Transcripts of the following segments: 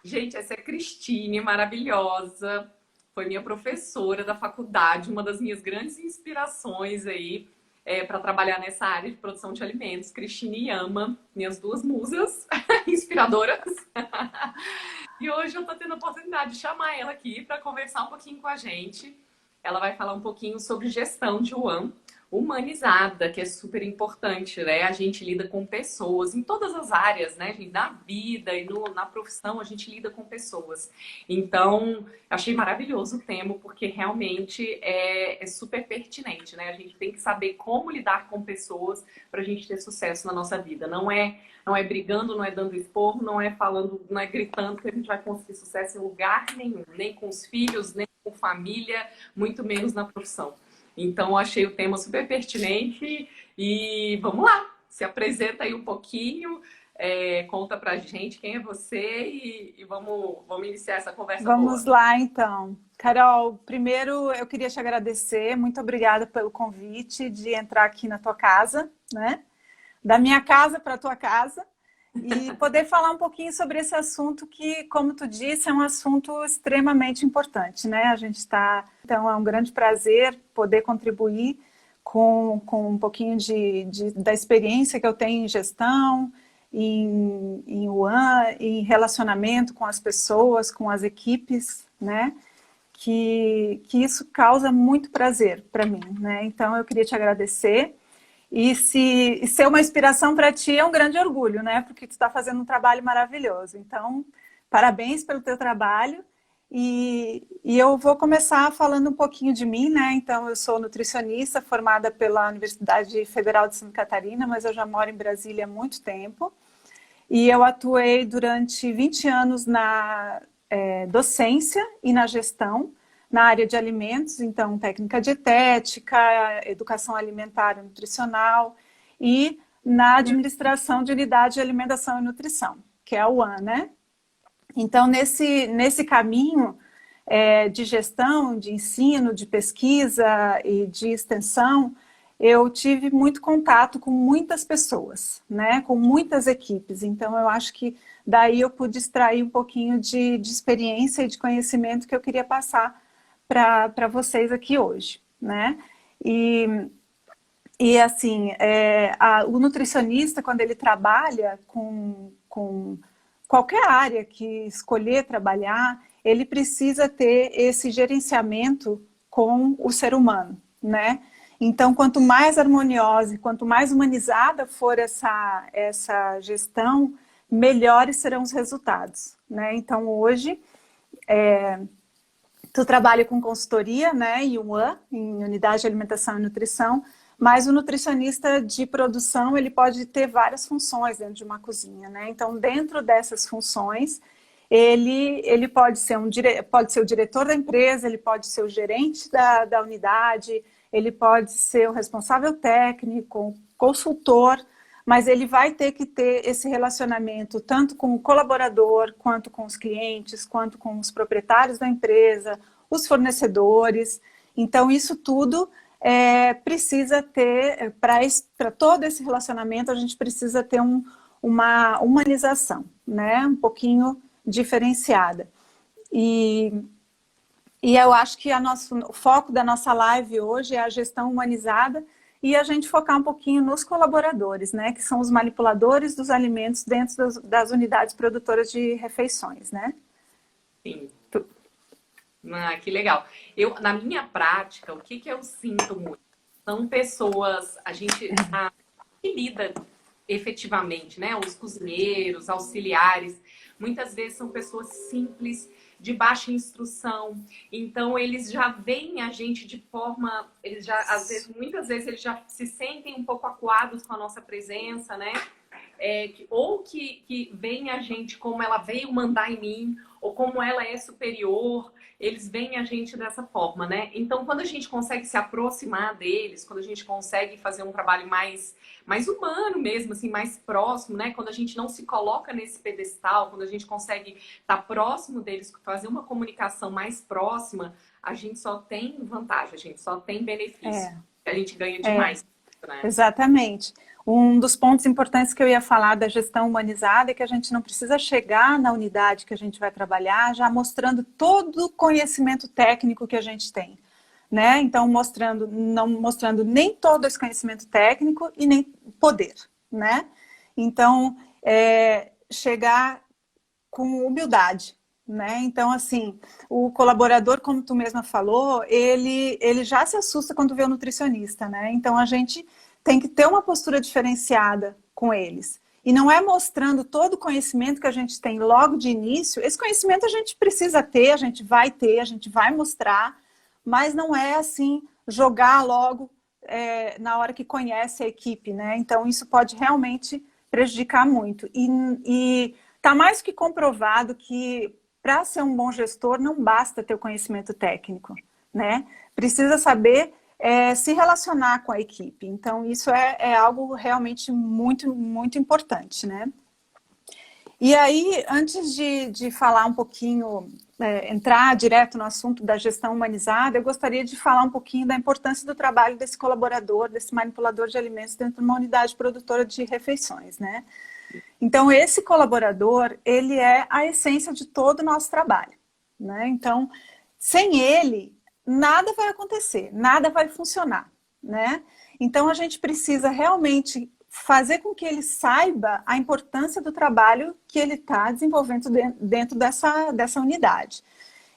Gente, essa é a Cristine, maravilhosa. Foi minha professora da faculdade, uma das minhas grandes inspirações aí para trabalhar nessa área de produção de alimentos. Cristine e Ama, minhas duas musas inspiradoras. E hoje eu tô tendo a oportunidade de chamar ela aqui para conversar um pouquinho com a gente. Ela vai falar um pouquinho sobre gestão de One humanizada, que é super importante, né? A gente lida com pessoas em todas as áreas, né, gente? Na vida e na profissão, a gente lida com pessoas. Então, achei maravilhoso o tema, porque realmente é super pertinente, né? A gente tem que saber como lidar com pessoas para a gente ter sucesso na nossa vida. Não é brigando, não é dando esporro, não é falando, não é gritando que a gente vai conseguir sucesso em lugar nenhum, nem com os filhos, nem com família, muito menos na profissão. Então, eu achei o tema super pertinente e vamos lá, se apresenta aí um pouquinho, conta pra gente quem é você e vamos iniciar essa conversa Vamos boa. lá, então. Carol, primeiro eu queria te agradecer, muito obrigada pelo convite de entrar aqui na tua casa, né? Da minha casa para a tua casa e poder falar um pouquinho sobre esse assunto que, como tu disse, é um assunto extremamente importante, né? A gente está... Então, é um grande prazer poder contribuir com um pouquinho da experiência que eu tenho em gestão, em One, em relacionamento com as pessoas, com as equipes, né? Que isso causa muito prazer para mim, né? Então, eu queria te agradecer. E ser uma inspiração para ti é um grande orgulho, né? Porque tu está fazendo um trabalho maravilhoso. Então, parabéns pelo teu trabalho. E eu vou começar falando um pouquinho de mim, né? Então, eu sou nutricionista formada pela Universidade Federal de Santa Catarina, mas eu já moro em Brasília há muito tempo. E eu atuei durante 20 anos na docência e na gestão, na área de alimentos, então técnica dietética, educação alimentar e nutricional, e na administração de unidade de alimentação e nutrição, que é a UAN, né? Então, nesse caminho de gestão, de ensino, de pesquisa e de extensão, eu tive muito contato com muitas pessoas, né? Com muitas equipes. Então, eu acho que daí eu pude extrair um pouquinho de experiência e de conhecimento que eu queria passar para vocês aqui hoje, né? E assim, o nutricionista, quando ele trabalha com qualquer área que escolher trabalhar, ele precisa ter esse gerenciamento com o ser humano, né? Então, quanto mais harmoniosa e quanto mais humanizada for essa gestão, melhores serão os resultados, né? Então, hoje, tu trabalha com consultoria, né, em UAN, em Unidade de Alimentação e Nutrição, mas o nutricionista de produção, ele pode ter várias funções dentro de uma cozinha, né? Então, dentro dessas funções, ele pode ser pode ser o diretor da empresa, ele pode ser o gerente da unidade, ele pode ser o responsável técnico, consultor, mas ele vai ter que ter esse relacionamento tanto com o colaborador, quanto com os clientes, quanto com os proprietários da empresa, os fornecedores. Então, isso tudo precisa ter, para todo esse relacionamento, a gente precisa ter uma humanização, né? Um pouquinho diferenciada. E eu acho que o foco da nossa live hoje é a gestão humanizada e a gente focar um pouquinho nos colaboradores, né? Que são os manipuladores dos alimentos dentro das unidades produtoras de refeições, né? Sim. Que legal. Na minha prática, o que eu sinto muito? São pessoas, a gente que lida efetivamente, né? Os cozinheiros, auxiliares, muitas vezes são pessoas simples, de baixa instrução. Então, eles já veem a gente de forma... muitas vezes, eles já se sentem um pouco acuados com a nossa presença, né? Ou que veem a gente como ela veio mandar em mim, ou como ela é superior, eles veem a gente dessa forma, né? Então, quando a gente consegue se aproximar deles, quando a gente consegue fazer um trabalho mais humano mesmo, assim, mais próximo, né? Quando a gente não se coloca nesse pedestal, quando a gente consegue estar próximo deles, fazer uma comunicação mais próxima, a gente só tem vantagem, a gente só tem benefício. A gente ganha demais, né? Exatamente. Um dos pontos importantes que eu ia falar da gestão humanizada é que a gente não precisa chegar na unidade que a gente vai trabalhar já mostrando todo o conhecimento técnico que a gente tem, né? Então, não mostrando nem todo esse conhecimento técnico e nem poder, né? Então, chegar com humildade, né? Então, assim, o colaborador, como tu mesma falou, ele já se assusta quando vê o nutricionista, né? Então, a gente tem que ter uma postura diferenciada com eles. E não é mostrando todo o conhecimento que a gente tem logo de início. Esse conhecimento a gente precisa ter, a gente vai mostrar, mas não é assim, jogar logo na hora que conhece a equipe, né? Então, isso pode realmente prejudicar muito. E está mais que comprovado que para ser um bom gestor não basta ter o conhecimento técnico, né? Precisa saber se relacionar com a equipe. Então, isso é algo realmente muito, muito importante, né? E aí, antes de falar um pouquinho, entrar direto no assunto da gestão humanizada, eu gostaria de falar um pouquinho da importância do trabalho desse colaborador, desse manipulador de alimentos dentro de uma unidade produtora de refeições, né? Então, esse colaborador, ele é a essência de todo o nosso trabalho, né? Então, sem ele, nada vai acontecer, nada vai funcionar, né? Então, a gente precisa realmente fazer com que ele saiba a importância do trabalho que ele está desenvolvendo dentro dessa unidade.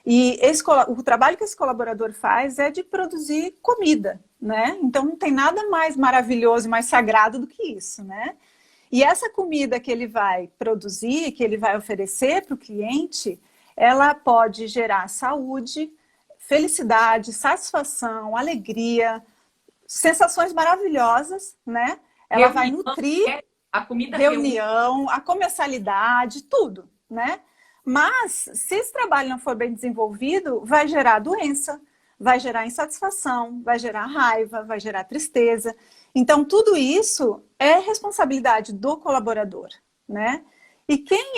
E o trabalho que esse colaborador faz é de produzir comida, né? Então, não tem nada mais maravilhoso e mais sagrado do que isso, né? E essa comida que ele vai produzir, que ele vai oferecer para o cliente, ela pode gerar saúde, felicidade, satisfação, alegria, sensações maravilhosas, né? Ela vai nutrir a comida reunião, a comensalidade, tudo, né? Mas, se esse trabalho não for bem desenvolvido, vai gerar doença, vai gerar insatisfação, vai gerar raiva, vai gerar tristeza. Então, tudo isso é responsabilidade do colaborador, né? E quem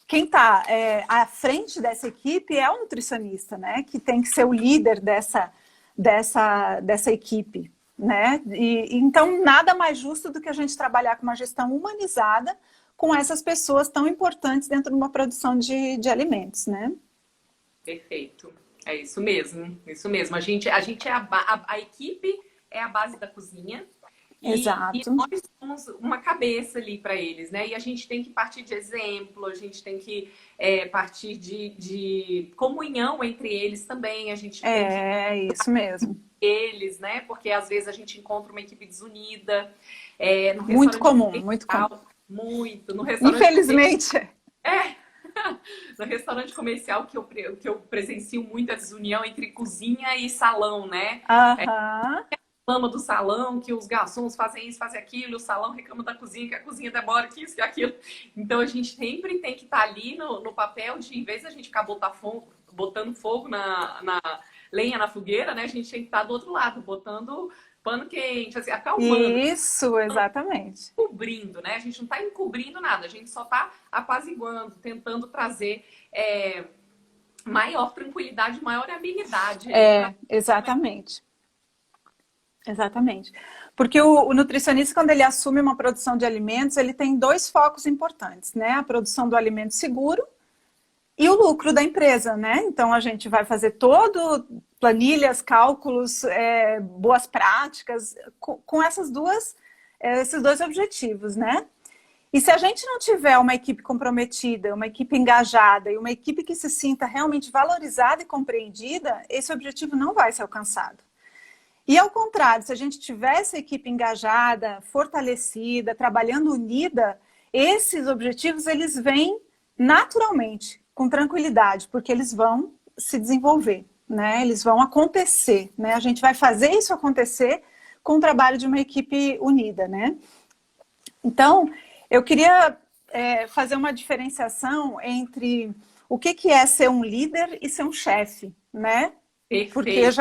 quem está à frente dessa equipe é o nutricionista, né? Que tem que ser o líder dessa equipe, né? Então, nada mais justo do que a gente trabalhar com uma gestão humanizada com essas pessoas tão importantes dentro de uma produção de alimentos, né? Perfeito. É isso mesmo, isso mesmo. A gente é a equipe é a base da cozinha. Exato. E nós somos uma cabeça ali para eles, né? E a gente tem que partir de exemplo, a gente tem que partir de comunhão entre eles também. A gente tem que... isso mesmo. Eles, né? Porque às vezes a gente encontra uma equipe desunida. No muito comum, muito comum. Muito. No restaurante infelizmente. No restaurante comercial que eu presencio muito a desunião entre cozinha e salão, né? Reclama do salão, que os garçons fazem isso, fazem aquilo, o salão reclama da cozinha, que a cozinha demora, que isso, que aquilo. Então a gente sempre tem que estar ali no papel de, em vez de a gente ficar botando fogo na lenha na fogueira, né? A gente tem que estar do outro lado, botando pano quente, assim, acalmando. Isso, exatamente. Encobrindo, né? A gente não está encobrindo nada, a gente só está apaziguando, tentando trazer maior tranquilidade, maior habilidade. Exatamente. Exatamente. Porque o nutricionista, quando ele assume uma produção de alimentos, ele tem dois focos importantes, né? A produção do alimento seguro e o lucro da empresa, né? Então, a gente vai fazer planilhas, cálculos, boas práticas, com esses dois objetivos, né? E se a gente não tiver uma equipe comprometida, uma equipe engajada e uma equipe que se sinta realmente valorizada e compreendida, esse objetivo não vai ser alcançado. E ao contrário, se a gente tiver essa equipe engajada, fortalecida, trabalhando unida, esses objetivos eles vêm naturalmente, com tranquilidade, porque eles vão se desenvolver, né? Eles vão acontecer, né? A gente vai fazer isso acontecer com o trabalho de uma equipe unida, né? Então, eu queria fazer uma diferenciação entre o que é ser um líder e ser um chefe, né? Perfeito. Porque eu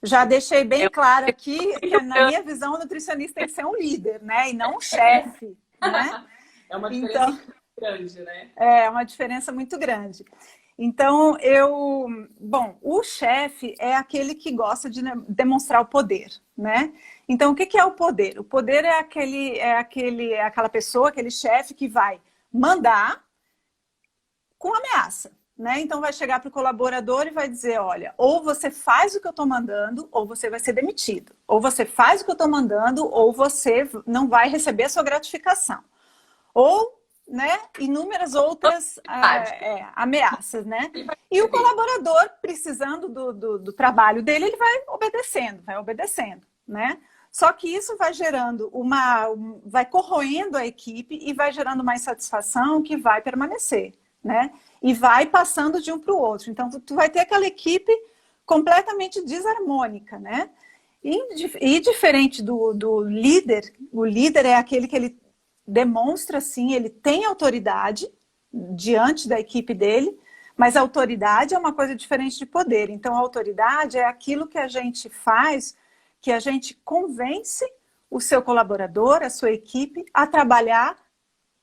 já deixei bem claro aqui que, na minha visão, o nutricionista tem que ser um líder, né? E não um chefe, né? É uma diferença grande, né? É uma diferença muito grande. Então, bom, o chefe é aquele que gosta de demonstrar o poder, né? Então, o que é o poder? O poder é aquela pessoa, aquele chefe que vai mandar com ameaça, né? Então, vai chegar para o colaborador e vai dizer, olha, ou você faz o que eu estou mandando, ou você vai ser demitido. Ou você faz o que eu estou mandando, ou você não vai receber a sua gratificação. Ou, né, inúmeras outras ameaças, né? E o colaborador, precisando do trabalho dele, ele vai obedecendo, né? Só que isso vai gerando vai corroendo a equipe e vai gerando uma insatisfação que vai permanecer, né? E vai passando de um para o outro. Então, tu vai ter aquela equipe completamente desarmônica, né? E diferente do líder, o líder é aquele que ele demonstra, sim, ele tem autoridade diante da equipe dele, mas a autoridade é uma coisa diferente de poder. Então, a autoridade é aquilo que a gente faz, que a gente convence o seu colaborador, a sua equipe, a trabalhar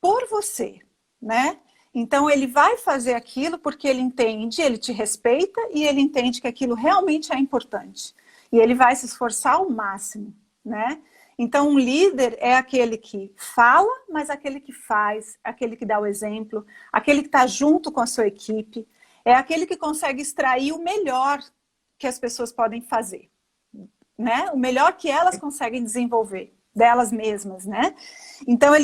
por você, né? Então, ele vai fazer aquilo porque ele entende, ele te respeita e ele entende que aquilo realmente é importante. E ele vai se esforçar ao máximo, né? Então, um líder é aquele que fala, mas aquele que faz, aquele que dá o exemplo, aquele que está junto com a sua equipe, é aquele que consegue extrair o melhor que as pessoas podem fazer, né? O melhor que elas conseguem desenvolver delas mesmas, né? Então, o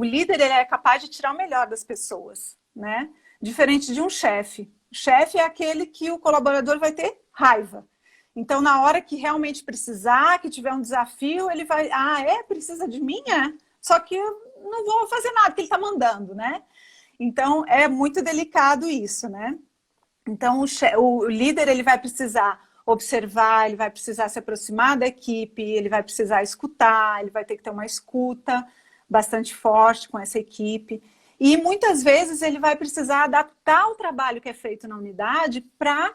líder ele é capaz de tirar o melhor das pessoas, né? Diferente de um chefe. O chefe é aquele que o colaborador vai ter raiva. Então, na hora que realmente precisar, que tiver um desafio, ele vai... precisa de mim? Só que eu não vou fazer nada, porque ele está mandando, né? Então, é muito delicado isso, né? Então, o líder, ele vai precisar observar, ele vai precisar se aproximar da equipe, ele vai precisar escutar, ele vai ter que ter uma escuta bastante forte com essa equipe. E, muitas vezes, ele vai precisar adaptar o trabalho que é feito na unidade para...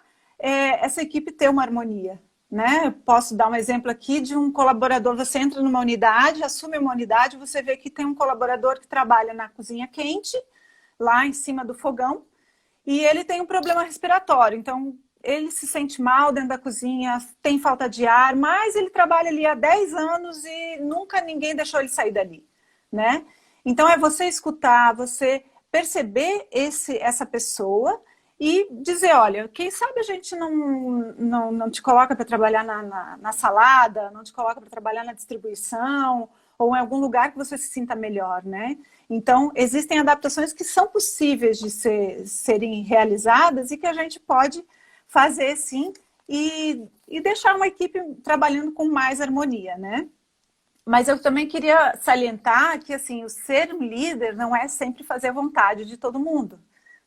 essa equipe ter uma harmonia, né? Posso dar um exemplo aqui de um colaborador, você entra numa unidade, assume uma unidade, você vê que tem um colaborador que trabalha na cozinha quente, lá em cima do fogão, e ele tem um problema respiratório, então ele se sente mal dentro da cozinha, tem falta de ar, mas ele trabalha ali há 10 anos e nunca ninguém deixou ele sair dali, né? Então é você escutar, você perceber essa pessoa e dizer, olha, quem sabe a gente não te coloca para trabalhar na salada, não te coloca para trabalhar na distribuição, ou em algum lugar que você se sinta melhor, né? Então, existem adaptações que são possíveis de serem realizadas e que a gente pode fazer, sim, e deixar uma equipe trabalhando com mais harmonia, né? Mas eu também queria salientar que, assim, o ser um líder não é sempre fazer a vontade de todo mundo,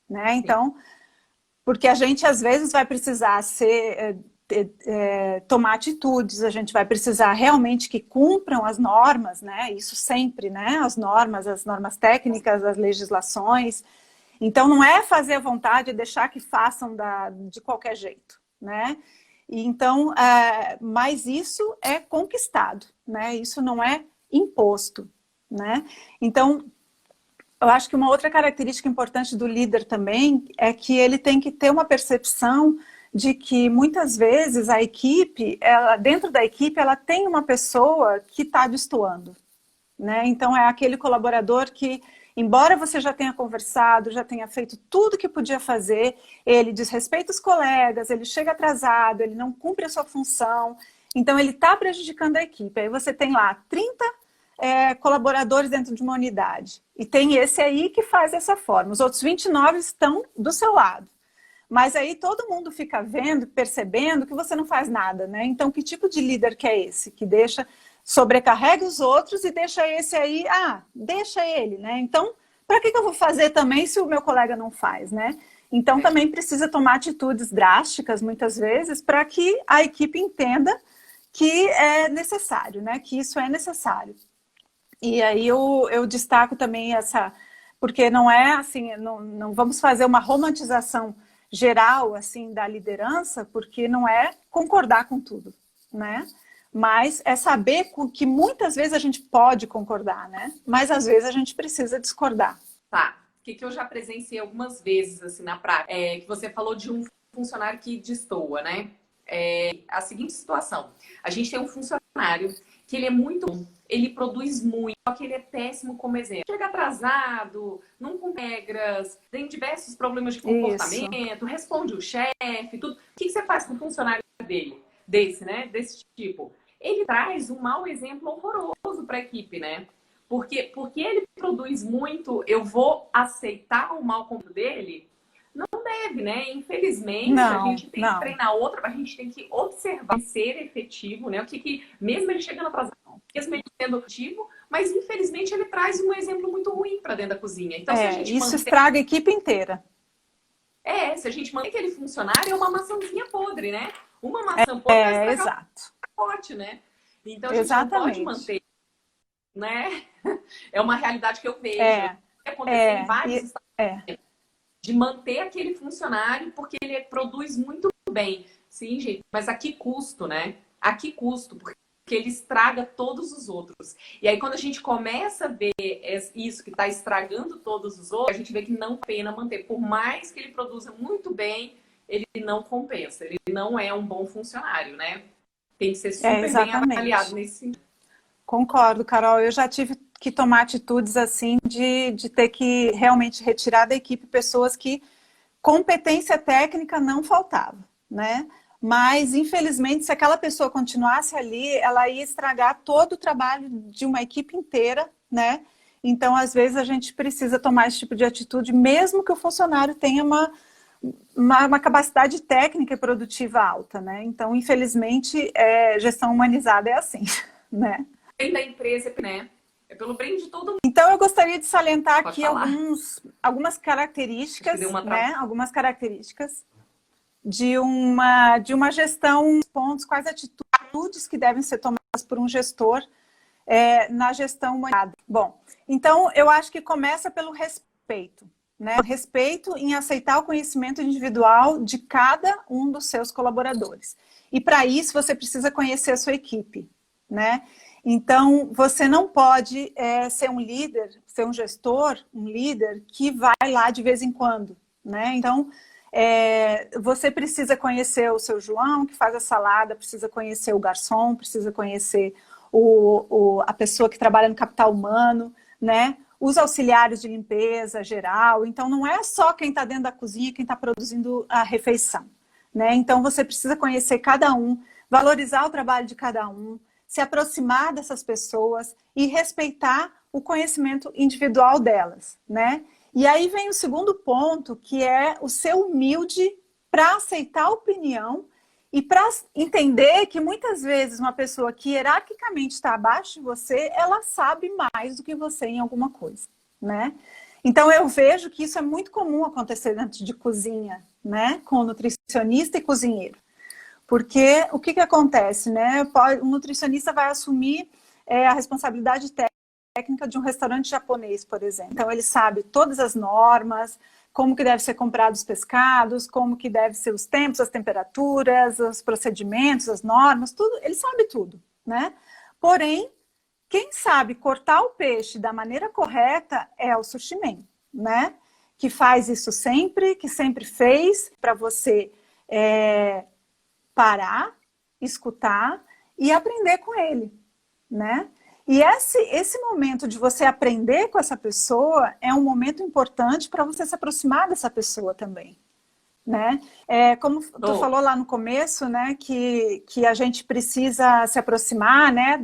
né? Então... porque a gente, às vezes, vai precisar tomar atitudes, a gente vai precisar realmente que cumpram as normas, né? Isso sempre, né? As normas técnicas, as legislações. Então, não é fazer a vontade e deixar que façam de qualquer jeito, né? E, então, mas isso é conquistado, né? Isso não é imposto, né? Então... eu acho que uma outra característica importante do líder também é que ele tem que ter uma percepção de que muitas vezes a equipe, dentro da equipe, ela tem uma pessoa que está destoando, né? Então é aquele colaborador que, embora você já tenha conversado, já tenha feito tudo que podia fazer, ele desrespeita os colegas, ele chega atrasado, ele não cumpre a sua função, então ele está prejudicando a equipe. Aí você tem lá 30 colaboradores dentro de uma unidade. E tem esse aí que faz dessa forma. Os outros 29 estão do seu lado. Mas aí todo mundo fica vendo, percebendo que você não faz nada, né? Então, que tipo de líder que é esse? Que sobrecarrega os outros e deixa esse aí, deixa ele, né? Então, para que eu vou fazer também se o meu colega não faz, né? Então, também precisa tomar atitudes drásticas, muitas vezes, para que a equipe entenda que é necessário, né? Que isso é necessário. E aí eu destaco também porque não é assim, não vamos fazer uma romantização geral assim da liderança, porque não é concordar com tudo, né? Mas é saber que muitas vezes a gente pode concordar, né? Mas às vezes a gente precisa discordar. Tá. O que eu já presenciei algumas vezes, assim, na prática, que você falou de um funcionário que destoa, né? A seguinte situação. A gente tem um funcionário que ele é muito bom, ele produz muito, só que ele é péssimo como exemplo. Chega atrasado, não cumpre regras, tem diversos problemas de comportamento, isso. Responde o chefe, tudo. O que você faz com o funcionário desse tipo? Ele traz um mau exemplo horroroso para a equipe, né? Porque ele produz muito, eu vou aceitar o mau comportamento dele? Não deve, né? Infelizmente, a gente tem que treinar a gente tem que observar, ser efetivo, né? Mesmo ele chegando atrasado, mesmo ele sendo efetivo, mas infelizmente ele traz um exemplo muito ruim para dentro da cozinha. Então, se a gente isso estraga a equipe inteira. Se a gente mantém aquele funcionário, é uma maçãzinha podre, né? Uma maçã podre vai estragar o pacote, né? Então, a gente não pode manter, né? É uma realidade que eu vejo. Acontecer em vários estados. De manter aquele funcionário porque ele produz muito bem. Sim, gente, mas a que custo, né? A que custo? Porque ele estraga todos os outros. E aí, quando a gente começa a ver isso que está estragando todos os outros, a gente vê que não é pena manter. Por mais que ele produza muito bem, ele não compensa. Ele não é um bom funcionário, né? Tem que ser super bem avaliado nesse sentido. Concordo, Carol. Eu já tive que tomar atitudes assim de ter que realmente retirar da equipe pessoas que competência técnica não faltava, né? Mas, infelizmente, se aquela pessoa continuasse ali, ela ia estragar todo o trabalho de uma equipe inteira, né? Então, às vezes, a gente precisa tomar esse tipo de atitude, mesmo que o funcionário tenha uma capacidade técnica e produtiva alta, né? Então, infelizmente, gestão humanizada é assim, né? Da empresa, né? É pelo bem de todo mundo. Então, eu gostaria de salientar aqui algumas características, né? Algumas características de uma gestão, pontos, quais atitudes que devem ser tomadas por um gestor na gestão humanizada. Bom, então, eu acho que começa pelo respeito, né? Respeito em aceitar o conhecimento individual de cada um dos seus colaboradores. E, para isso, você precisa conhecer a sua equipe, né? Então, você não pode ser um líder, ser um gestor, um líder que vai lá de vez em quando, né? Então, você precisa conhecer o seu João, que faz a salada, precisa conhecer o garçom, precisa conhecer a pessoa que trabalha no capital humano, né? Os auxiliares de limpeza geral. Então, não é só quem está dentro da cozinha, quem está produzindo a refeição, né? Então, você precisa conhecer cada um, valorizar o trabalho de cada um, se aproximar dessas pessoas e respeitar o conhecimento individual delas, né? E aí vem o segundo ponto, que é o ser humilde para aceitar a opinião e para entender que muitas vezes uma pessoa que hierarquicamente está abaixo de você, ela sabe mais do que você em alguma coisa, né? Então eu vejo que isso é muito comum acontecer dentro de cozinha, né? Com nutricionista e cozinheiro. Porque o que acontece, né? O nutricionista vai assumir a responsabilidade técnica de um restaurante japonês, por exemplo. Então, ele sabe todas as normas, como que deve ser comprados os pescados, como que deve ser os tempos, as temperaturas, os procedimentos, as normas, tudo. Ele sabe tudo, né? Porém, quem sabe cortar o peixe da maneira correta é o sushi man, né? Que faz isso sempre, que sempre fez, para você parar, escutar e aprender com ele, né? E esse momento de você aprender com essa pessoa é um momento importante para você se aproximar dessa pessoa também, né? Como tu falou lá no começo, né, que a gente precisa se aproximar, né,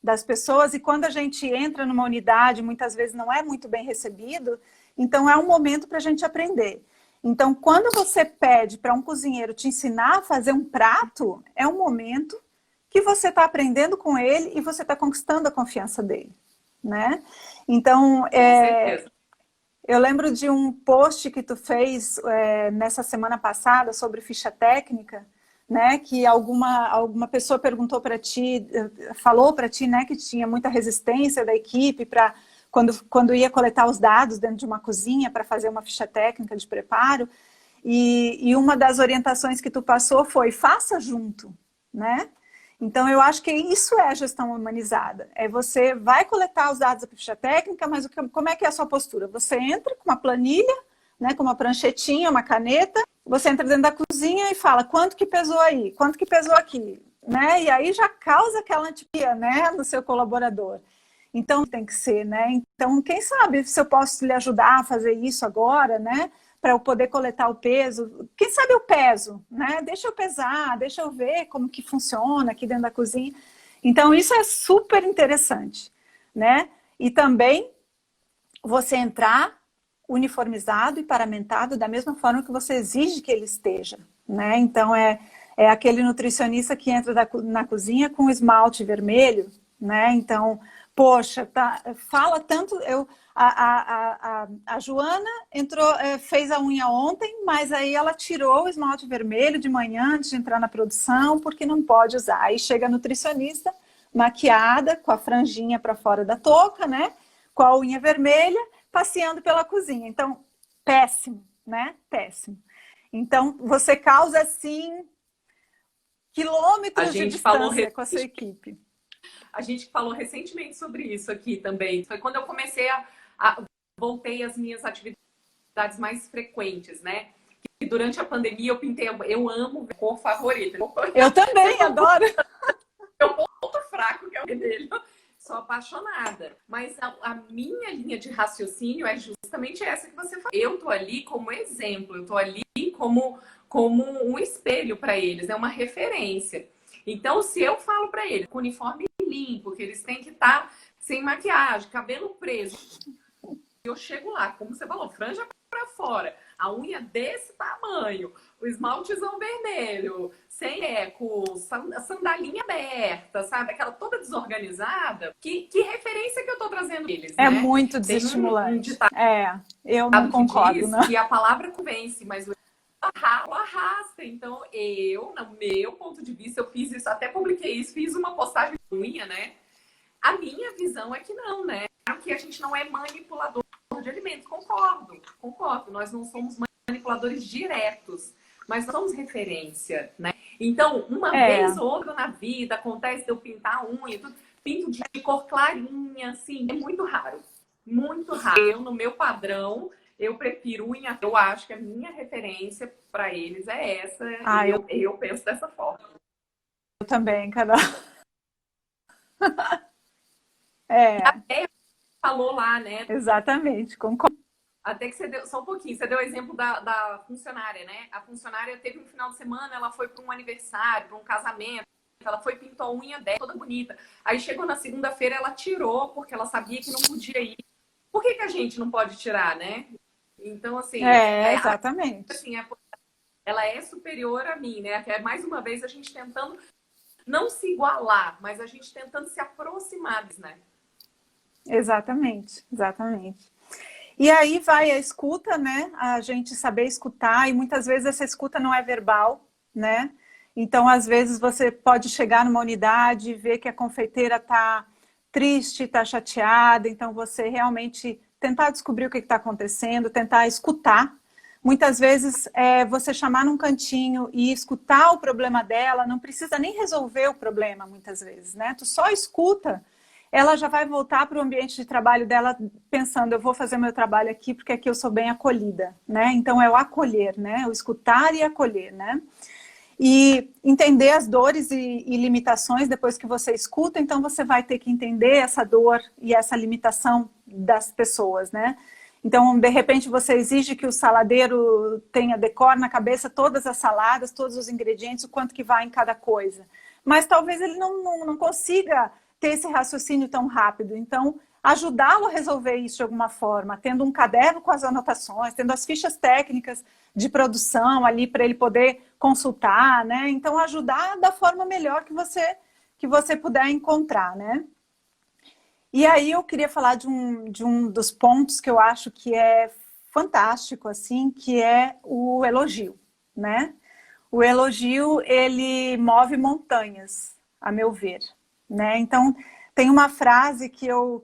das pessoas, e quando a gente entra numa unidade, muitas vezes não é muito bem recebido, então é um momento para a gente aprender. Então, quando você pede para um cozinheiro te ensinar a fazer um prato, é um momento que você está aprendendo com ele e você está conquistando a confiança dele, né? Então, eu lembro de um post que tu fez nessa semana passada sobre ficha técnica, né? Que alguma pessoa perguntou para ti, falou para ti, né? Que tinha muita resistência da equipe para quando ia coletar os dados dentro de uma cozinha para fazer uma ficha técnica de preparo, e uma das orientações que tu passou foi faça junto, né? Então, eu acho que isso é a gestão humanizada. É você vai coletar os dados da ficha técnica, mas como é que é a sua postura? Você entra com uma planilha, né, com uma pranchetinha, uma caneta, você entra dentro da cozinha e fala quanto que pesou aí, quanto que pesou aqui, né? E aí já causa aquela antipia, né, no seu colaborador. Então, tem que ser, né? Então, quem sabe se eu posso lhe ajudar a fazer isso agora, né? Para eu poder coletar o peso. Quem sabe eu peso, né? Deixa eu pesar, deixa eu ver como que funciona aqui dentro da cozinha. Então, isso é super interessante, né? E também você entrar uniformizado e paramentado da mesma forma que você exige que ele esteja, né? Então, é aquele nutricionista que entra na cozinha com esmalte vermelho, né? Então, poxa, fala tanto... A Joana entrou, fez a unha ontem, mas aí ela tirou o esmalte vermelho de manhã antes de entrar na produção, porque não pode usar. Aí chega a nutricionista, maquiada, com a franjinha para fora da touca, né? Com a unha vermelha, passeando pela cozinha. Então, péssimo, né? Péssimo. Então, você causa, assim, quilômetros de distância com a sua equipe. A gente falou recentemente sobre isso aqui também. Foi quando eu comecei voltei às minhas atividades mais frequentes, né? E durante a pandemia eu pintei, eu amo cor favorita. Eu também, adoro. Meu ponto fraco, que é o vermelho. Sou apaixonada. Mas a minha linha de raciocínio é justamente essa que você falou. Eu tô ali como exemplo, eu tô ali como um espelho para eles, é uma referência. Então, se eu falo para eles com uniforme limpo, que eles têm que estar sem maquiagem, cabelo preso, eu chego lá, como você falou, franja para fora, a unha desse tamanho, o esmaltezão vermelho, sem eco, sandalinha aberta, sabe? Aquela toda desorganizada. Que referência que eu tô trazendo eles, É né? muito desestimulante. Eu não concordo, né? E a palavra convence, mas o arrasta. Então, no meu ponto de vista, eu fiz isso, até publiquei isso, fiz uma postagem unha, né? A minha visão é que não, né? Que a gente não é manipulador de alimentos. Concordo. Nós não somos manipuladores diretos, mas nós somos referência, né? Então, uma vez ou outra na vida, acontece de eu pintar a unha, pinto de cor clarinha, assim, é muito raro. Muito raro. Eu, no meu padrão, eu prefiro unha. Eu acho que a minha referência para eles é essa. Eu penso dessa forma. Eu também, Carol. Até falou lá, né? Exatamente, concordo. Até que você deu, só um pouquinho, você deu o exemplo da funcionária, né? A funcionária teve um final de semana, ela foi para um aniversário, para um casamento, ela foi pintou a unha dela, toda bonita. Aí chegou na segunda-feira, ela tirou, porque ela sabia que não podia ir. Por que a gente não pode tirar, né? Então, assim... exatamente. Assim, ela é superior a mim, né? Que é, mais uma vez, a gente tentando não se igualar, mas a gente tentando se aproximar, né? Exatamente. E aí vai a escuta, né? A gente saber escutar, e muitas vezes essa escuta não é verbal, né? Então, às vezes, você pode chegar numa unidade e ver que a confeiteira está triste, está chateada, então você realmente tentar descobrir o que está acontecendo, tentar escutar. Muitas vezes, você chamar num cantinho e escutar o problema dela, não precisa nem resolver o problema, muitas vezes, né? Tu só escuta, ela já vai voltar para o ambiente de trabalho dela pensando, eu vou fazer meu trabalho aqui porque aqui eu sou bem acolhida, né? Então é o acolher, né? O escutar e acolher, né? E entender as dores e limitações depois que você escuta, então você vai ter que entender essa dor e essa limitação das pessoas, né? Então, de repente, você exige que o saladeiro tenha decor na cabeça todas as saladas, todos os ingredientes, o quanto que vai em cada coisa. Mas talvez ele não consiga ter esse raciocínio tão rápido. Então, ajudá-lo a resolver isso de alguma forma, tendo um caderno com as anotações, tendo as fichas técnicas de produção ali para ele poder consultar, né? Então, ajudar da forma melhor que você puder encontrar, né? E aí eu queria falar de um dos pontos que eu acho que é fantástico, assim, que é o elogio, né? O elogio, ele move montanhas, a meu ver, né? Então, tem uma frase que eu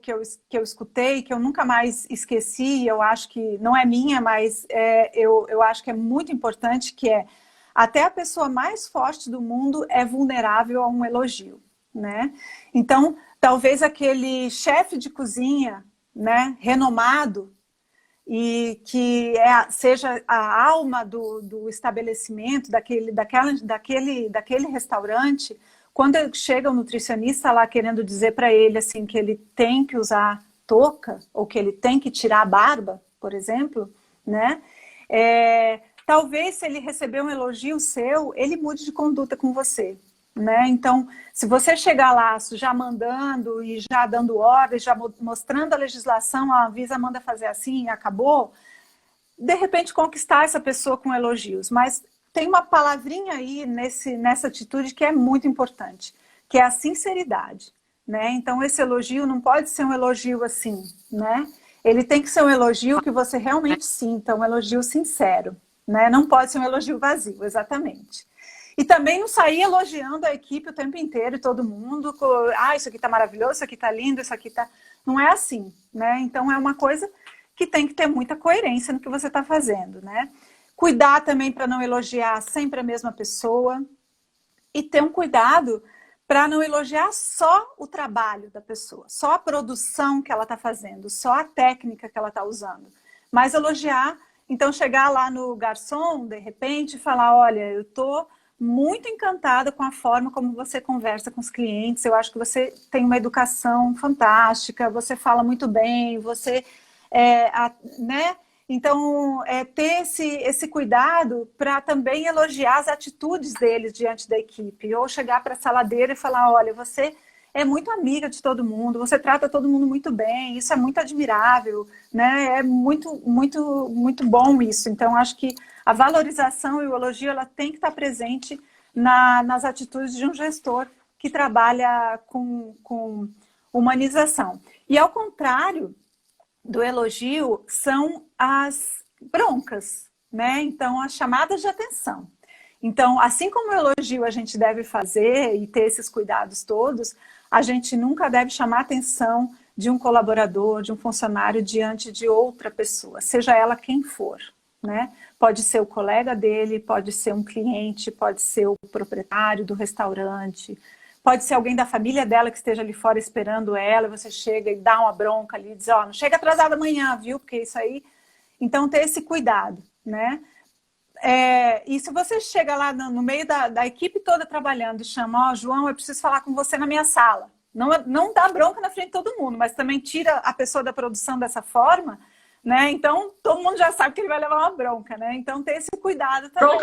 escutei, que eu nunca mais esqueci, eu acho que não é minha, mas eu acho que é muito importante, que é: Até a pessoa mais forte do mundo é vulnerável a um elogio, né? Então, talvez aquele chefe de cozinha, né, renomado, e que seja a alma do estabelecimento, daquele restaurante, quando chega o nutricionista lá querendo dizer para ele assim, que ele tem que usar touca, ou que ele tem que tirar a barba, por exemplo, né? Talvez se ele receber um elogio seu, ele mude de conduta com você, né? Então, se você chegar lá já mandando e já dando ordens, já mostrando a legislação, a Anvisa manda fazer assim e acabou, de repente conquistar essa pessoa com elogios. Mas tem uma palavrinha aí nessa atitude que é muito importante, que é a sinceridade, né? Então, esse elogio não pode ser um elogio assim, né? Ele tem que ser um elogio que você realmente sinta, um elogio sincero, né? Não pode ser um elogio vazio, exatamente. E também não sair elogiando a equipe o tempo inteiro, todo mundo, isso aqui tá maravilhoso, isso aqui tá lindo, isso aqui tá... Não é assim, né? Então é uma coisa que tem que ter muita coerência no que você está fazendo, né? Cuidar também para não elogiar sempre a mesma pessoa e ter um cuidado para não elogiar só o trabalho da pessoa, só a produção que ela está fazendo, só a técnica que ela está usando, mas elogiar. Então, chegar lá no garçom, de repente, e falar, olha, eu estou muito encantada com a forma como você conversa com os clientes, eu acho que você tem uma educação fantástica, você fala muito bem, você, né? Então, ter esse cuidado para também elogiar as atitudes deles diante da equipe, ou chegar para a saladeira e falar, olha, você é muito amiga de todo mundo, você trata todo mundo muito bem, isso é muito admirável, né? É muito, muito, muito bom isso. Então, acho que a valorização e o elogio, ela tem que estar presente nas atitudes de um gestor que trabalha com humanização. E, ao contrário do elogio, são as broncas, né? Então, as chamadas de atenção. Então, assim como o elogio a gente deve fazer e ter esses cuidados todos, a gente nunca deve chamar a atenção de um colaborador, de um funcionário diante de outra pessoa, seja ela quem for, né? Pode ser o colega dele, pode ser um cliente, pode ser o proprietário do restaurante, pode ser alguém da família dela que esteja ali fora esperando ela, você chega e dá uma bronca ali, diz, ó, não chega atrasado amanhã, viu? Porque isso aí... Então, ter esse cuidado, né? E se você chega lá no meio da equipe toda trabalhando e chama, ó, João, eu preciso falar com você na minha sala. Não dá bronca na frente de todo mundo, mas também tira a pessoa da produção dessa forma, né? Então, todo mundo já sabe que ele vai levar uma bronca, né? Então, ter esse cuidado também.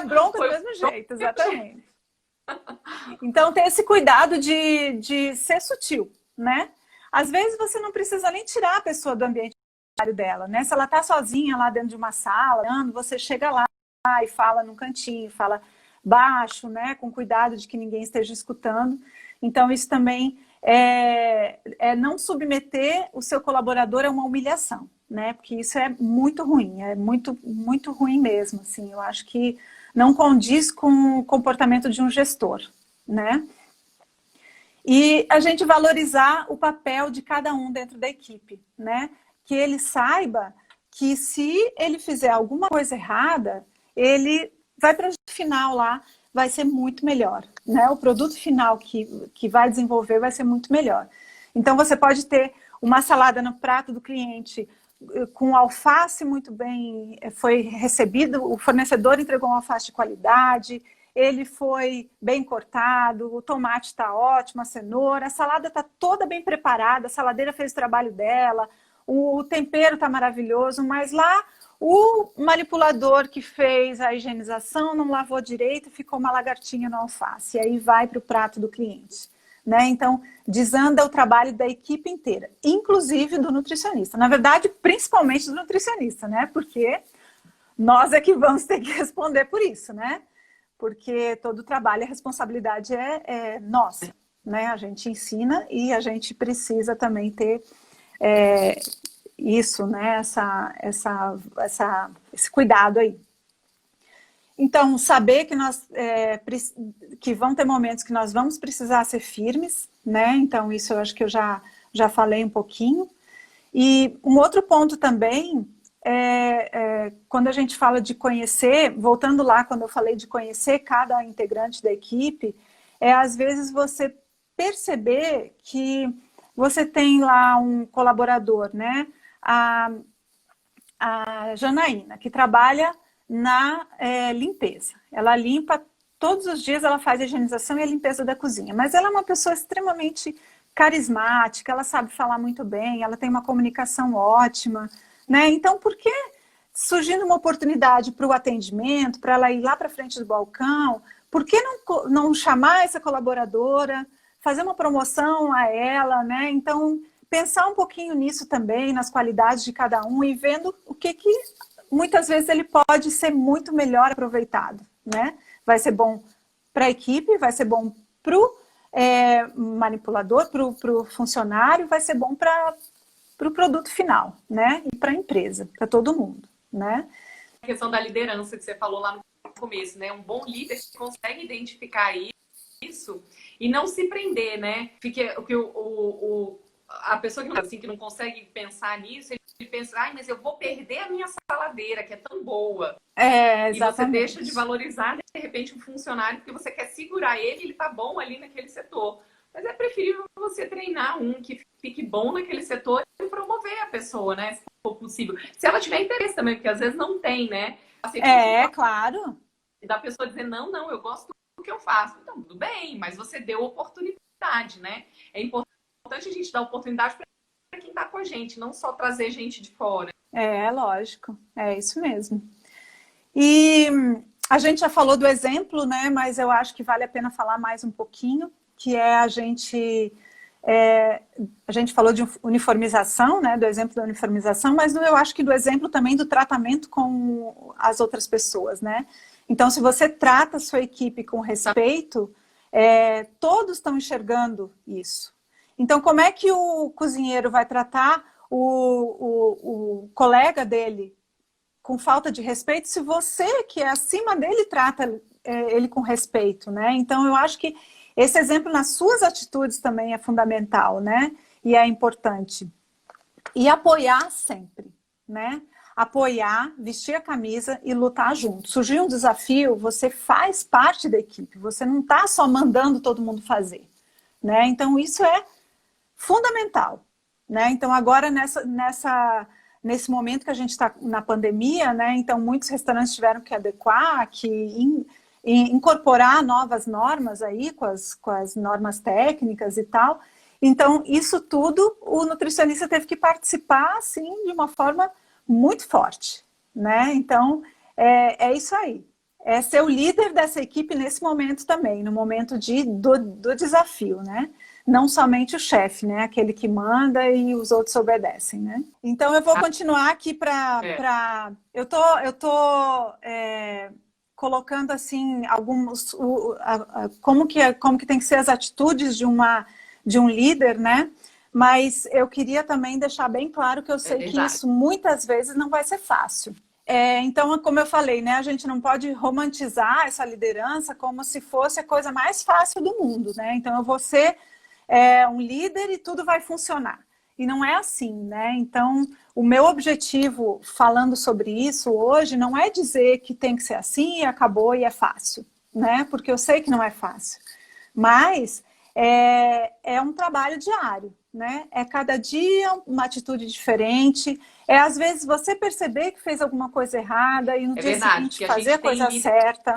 Bronca do mesmo jeito, exatamente. Então, ter esse cuidado de ser sutil, né? Às vezes, você não precisa nem tirar a pessoa do ambiente dela, né? Se ela tá sozinha lá dentro de uma sala, você chega lá e fala num cantinho, fala baixo, né? Com cuidado de que ninguém esteja escutando. Então, isso também é não submeter o seu colaborador a uma humilhação, né? Porque isso é muito ruim, é muito, muito ruim mesmo, assim. Eu acho que não condiz com o comportamento de um gestor, né? E a gente valorizar o papel de cada um dentro da equipe, né? Que ele saiba que se ele fizer alguma coisa errada, ele vai para o final lá, vai ser muito melhor, né? O produto final que vai desenvolver vai ser muito melhor. Então, você pode ter uma salada no prato do cliente com alface muito bem, foi recebido, o fornecedor entregou um alface de qualidade, ele foi bem cortado, o tomate está ótimo, a cenoura, a salada está toda bem preparada, a saladeira fez o trabalho dela, o tempero está maravilhoso, mas lá o manipulador que fez a higienização não lavou direito, ficou uma lagartinha no alface, e aí vai para o prato do cliente, né? Então, desanda o trabalho da equipe inteira, inclusive do nutricionista. Na verdade, principalmente do nutricionista, né? Porque nós é que vamos ter que responder por isso, né? Porque todo o trabalho, a responsabilidade é nossa, né? A gente ensina e a gente precisa também ter isso, né? Esse cuidado aí. Então, saber que que vão ter momentos que nós vamos precisar ser firmes, né? Então, isso eu acho que eu já falei um pouquinho. E um outro ponto também quando a gente fala de conhecer, voltando lá, quando eu falei de conhecer cada integrante da equipe, às vezes você perceber que você tem lá um colaborador, né? A Janaína, que trabalha na limpeza. Ela limpa todos os dias, ela faz a higienização e a limpeza da cozinha. Mas ela é uma pessoa extremamente carismática, ela sabe falar muito bem, ela tem uma comunicação ótima, né? Então, por que surgindo uma oportunidade para o atendimento, para ela ir lá para frente do balcão, por que não chamar essa colaboradora, fazer uma promoção a ela, né? Então, pensar um pouquinho nisso também, nas qualidades de cada um e vendo o que muitas vezes ele pode ser muito melhor aproveitado, né? Vai ser bom para a equipe, vai ser bom para o manipulador, para o funcionário, vai ser bom para o produto final, né? E para a empresa, para todo mundo, né? A questão da liderança que você falou lá no começo, né? Um bom líder consegue identificar isso e não se prender, né? Porque a pessoa que não consegue pensar nisso, ele pensa, mas eu vou perder a minha saladeira, que é tão boa. Exatamente. E você deixa de valorizar, de repente, um funcionário, porque você quer segurar ele tá bom ali naquele setor. Mas é preferível você treinar um que fique bom naquele setor e promover a pessoa, né? Se for possível. Se ela tiver interesse também, porque às vezes não tem, né? Claro. E da pessoa dizer, não, eu gosto do que eu faço. Então, tudo bem, mas você deu oportunidade, né? É importante a gente dar oportunidade para quem está com a gente, não só trazer gente de fora. Lógico, é isso mesmo. E a gente já falou do exemplo, né? Mas eu acho que vale a pena falar mais um pouquinho, que é a gente falou de uniformização, né? Do exemplo da uniformização, mas eu acho que do exemplo também do tratamento com as outras pessoas, né? Então, se você trata a sua equipe com respeito, todos estão enxergando isso. Então, como é que o cozinheiro vai tratar o colega dele com falta de respeito se você, que é acima dele, trata ele com respeito, né? Então, eu acho que esse exemplo nas suas atitudes também é fundamental, né? E é importante. E apoiar sempre, né? Apoiar, vestir a camisa e lutar junto. Surgiu um desafio, você faz parte da equipe, você não está só mandando todo mundo fazer, né? Então, isso é fundamental, né? Então, agora nesse momento que a gente está na pandemia, né? Então, muitos restaurantes tiveram que adequar, incorporar novas normas aí, com as normas técnicas e tal. Então, isso tudo, o nutricionista teve que participar, assim, de uma forma muito forte, né? Então, é isso aí. É ser o líder dessa equipe nesse momento também, no momento do desafio, né? Não somente o chefe, né? Aquele que manda e os outros obedecem, né? Então, eu vou continuar aqui para... Eu tô colocando, assim, alguns... como que tem que ser as atitudes de um líder, né? Mas eu queria também deixar bem claro que eu sei que isso muitas vezes não vai ser fácil. Então, como eu falei, né, a gente não pode romantizar essa liderança como se fosse a coisa mais fácil do mundo, né? Então, eu vou ser um líder e tudo vai funcionar. E não é assim, né? Então, o meu objetivo falando sobre isso hoje não é dizer que tem que ser assim e acabou e é fácil, né? Porque eu sei que não é fácil. Mas é um trabalho diário, né? É cada dia uma atitude diferente. Às vezes você perceber que fez alguma coisa errada e no dia seguinte fazer a coisa certa.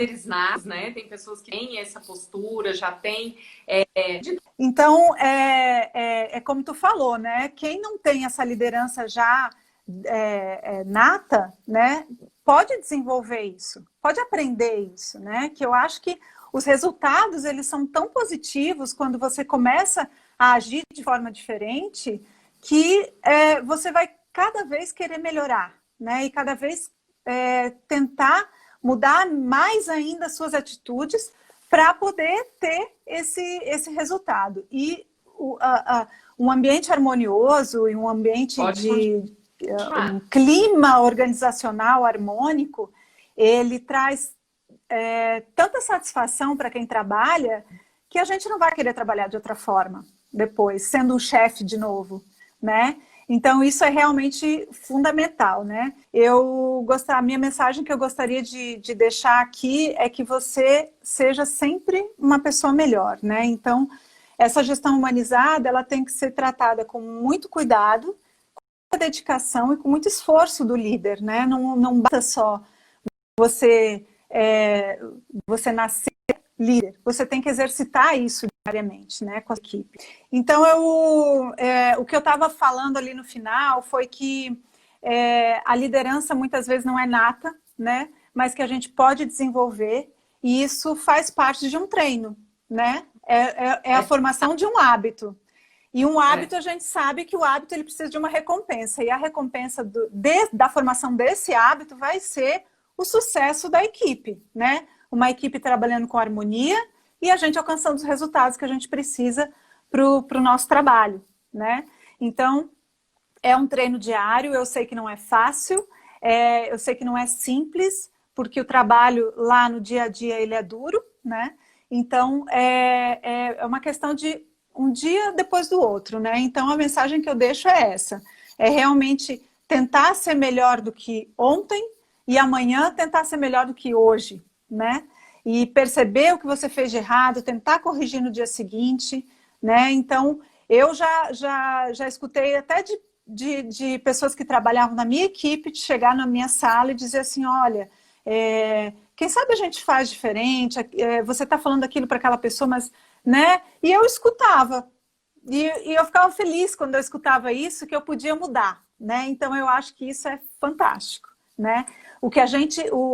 Né? Tem pessoas que têm essa postura, já tem. Então, é como tu falou, né? Quem não tem essa liderança já nata, né? Pode desenvolver isso, pode aprender isso, né? Que eu acho que os resultados, eles são tão positivos quando você começa a agir de forma diferente que você vai cada vez querer melhorar, né? E cada vez tentar mudar mais ainda as suas atitudes para poder ter esse resultado. E um ambiente harmonioso e um ambiente um clima organizacional harmônico, ele traz tanta satisfação para quem trabalha que a gente não vai querer trabalhar de outra forma depois, sendo um chefe de novo, né? Então, isso é realmente fundamental, né? A minha mensagem que eu gostaria de deixar aqui é que você seja sempre uma pessoa melhor, né? Então, essa gestão humanizada, ela tem que ser tratada com muito cuidado, com muita dedicação e com muito esforço do líder, né? Não basta só você, você nascer líder, você tem que exercitar isso diariamente, né, com a equipe. Então, o que eu estava falando ali no final foi que a liderança muitas vezes não é nata, né, mas que a gente pode desenvolver, e isso faz parte de um treino, né, é a formação de um hábito. E um hábito, a gente sabe que o hábito ele precisa de uma recompensa, e a recompensa da formação desse hábito vai ser o sucesso da equipe, né? Uma equipe trabalhando com harmonia e a gente alcançando os resultados que a gente precisa para o nosso trabalho, né? Então, é um treino diário, eu sei que não é fácil, eu sei que não é simples, porque o trabalho lá no dia a dia ele é duro, né? Então, é uma questão de um dia depois do outro, né? Então, a mensagem que eu deixo é essa, é realmente tentar ser melhor do que ontem, e amanhã tentar ser melhor do que hoje, né? E perceber o que você fez de errado, tentar corrigir no dia seguinte, né? Então, eu já escutei até de pessoas que trabalhavam na minha equipe de chegar na minha sala e dizer assim, olha, quem sabe a gente faz diferente, você está falando aquilo para aquela pessoa, mas, né? E eu escutava, e eu ficava feliz quando eu escutava isso, que eu podia mudar, né? Então, eu acho que isso é fantástico, né?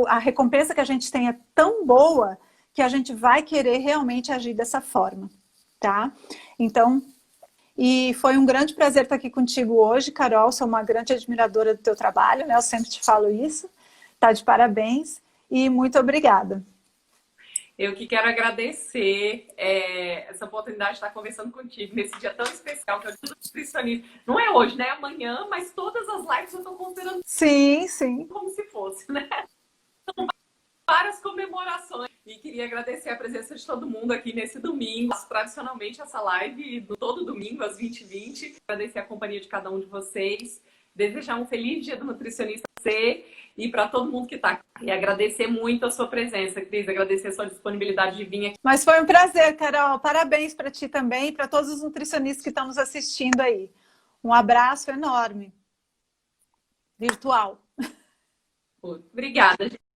A recompensa que a gente tem é tão boa que a gente vai querer realmente agir dessa forma, tá? Então, e foi um grande prazer estar aqui contigo hoje, Carol, sou uma grande admiradora do teu trabalho, né? Eu sempre te falo isso, tá de parabéns e muito obrigada. Eu que quero agradecer essa oportunidade de estar conversando contigo nesse dia tão especial que é o Dia do Nutricionista. Não é hoje, né? Amanhã, mas todas as lives eu estou considerando Sim, sim. como se fosse, né? São várias comemorações. E queria agradecer a presença de todo mundo aqui nesse domingo. Tradicionalmente, essa live todo domingo, às 20h20. Agradecer a companhia de cada um de vocês. Desejar um feliz Dia do Nutricionista para você e para todo mundo que está aqui. E agradecer muito a sua presença, Cris. Agradecer a sua disponibilidade de vir aqui. Mas foi um prazer, Carol. Parabéns para ti também e para todos os nutricionistas que estão nos assistindo aí. Um abraço enorme. Virtual. Obrigada, gente.